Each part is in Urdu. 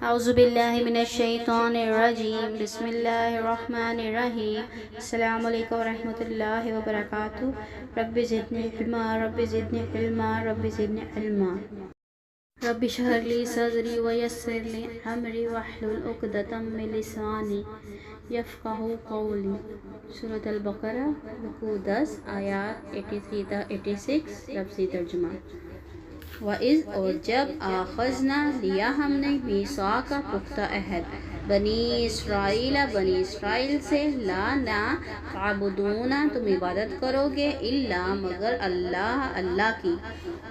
اعوذ باللہ من الشیطان الرجیم بسم اللہ الرحمن الرحیم السلام علیکم ورحمۃ اللہ وبرکاتہ۔ رب زدنی علما رب زدنی علما رب زدنی علما۔ رب اشرح لی صدری ویسر لی امری واحلل عقدۃ من لسانی یفقہوا قولی۔ سورۃ البقرہ رکوع 10 آیات 83 تا 86 لفظی ترجمہ۔ وَإِذْ اور جب آخذنا لیا ہم نے میثاق کا پختہ عہد بنی اسرائیل سے لا نہ تعبدون تم عبادت کرو گے الا مگر اللہ کی،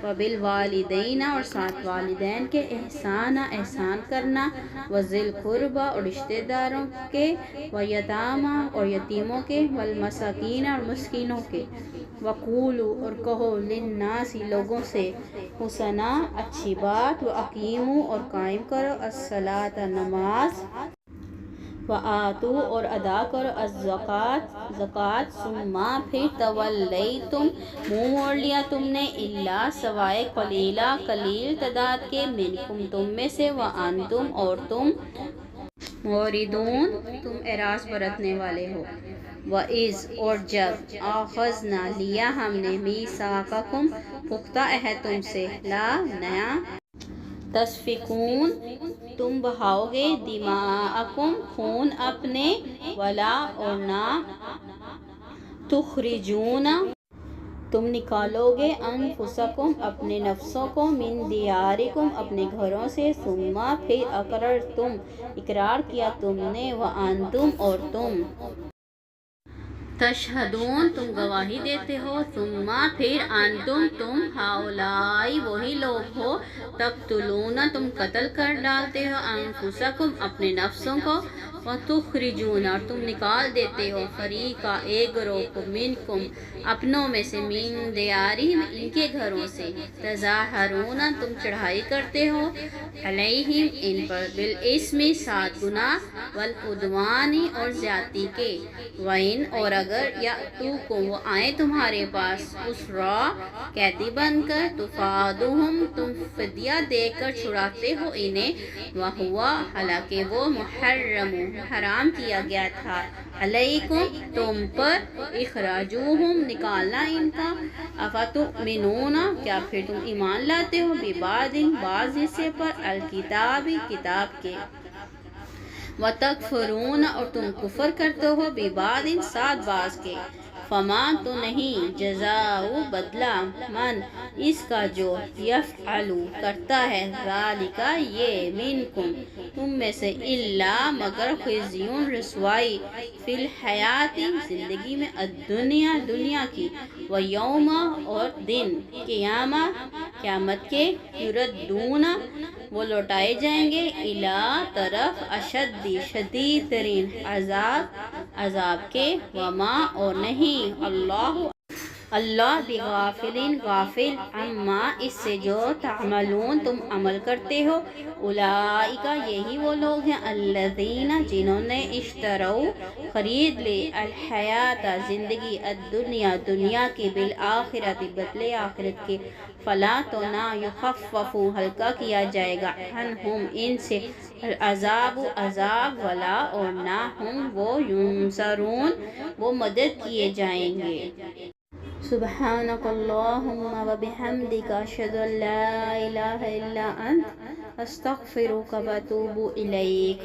وبالوالدین اور ساتھ والدین کے احسان کرنا، وذی القربی اور رشتہ داروں کے، ویتامی اور یتیموں کے، والمساکین اور مسکینوں کے، وقولوا اور کہو للناس لوگوں سے، حسنا اچھی بات، واقیموا اور قائم کرو الصلاۃ نماز، وآتوا اور ادا کرو زکوٰۃ، ثم پھر تولیتم منہ موڑ لیا تم نے، الا سوائے قلیلا قلیل تعداد کے، منکم تم میں سے، وانتم اور تم موردون تم اعراض برتنے والے ہو۔ وَإِذْ اور جب آخذنا لیا ہم نے میثاقکم پختہ عہد تم سے، لا نیا تسفکون تم بہاؤ گے، دماءکم خون اپنے، ولا اور نہ تخرجون تم نکالو گے، انفسکم اپنے نفسوں کو، من دیارکم اپنے گھروں سے، ثم پھر اقررتم اقرار کیا تم نے، وانتم اور تم تشہدون تم گواہی دیتے ہو، ثم پھر انتم تم ہؤلاء وہی لوگ ہو، تقتلون تم قتل کر ڈالتے ہو، انفسکم اپنے نفسوں کو، وتخرجون اور تم نکال دیتے ہو، فریقا ایک گروہ کو، منکم اپنوں میں سے، من دیارہم ان کے گھروں سے، تظاہرون تم چڑھائی کرتے ہو، علیہم ان پر، بالاسم سات گناہ، والعدوان اور زیادتی کے، وَإِنْ اور اگر یأتوکم وہ آئیں تمہارے پاس، اسریٰ قیدی بن کر، تفادوہم تم فدیہ دے کر چھڑاتے ہو انہیں، وہوا حالانکہ وہ محرم حرام کیا گیا تھا، علیکم تم پر، اخراجوہم نکالنا ان کا، افتؤمنون کیا پھر تم ایمان لاتے ہو، ببعض بعض حصے پر، الکتاب کتاب کے، وتکفرون اور تم کفر کرتے ہو، ببعض ساتھ بعض کے، فما تو نہیں، جزاء بدلہ، من اس کا جو، یفعل کرتا ہے، ذالک یہ، منکم تم میں سے، الا مگر، خزی رسوائی، فی الحیات زندگی میں، الدنیا دنیا کی، ویوم اور دن، قیامت کے، یردون وہ لوٹائے جائیں گے، الی طرف، اشد شدید ترین عذاب کے، وما اور نہیں، اللہ بغافل غافل، عما اس سے جو، تعملون تم عمل کرتے ہو، اولئک یہی وہ لوگ ہیں، الذین جنہوں نے، اشتروا خرید لی، الحیات زندگی، الدنیا دنیا کی، بالآخرۃ بدلے آخرت کے، فلا تو نہ، یخفف ہلکا کیا جائے گا، عنہم ان سے، العذاب عذاب، ولا اور نہ، ہم وہ، ینصرون وہ مدد کیے جائیں گے۔ سبحانک اللہم وبحمدک، اشہد ان لا الہ الا انت، استغفرک واتوب الیک۔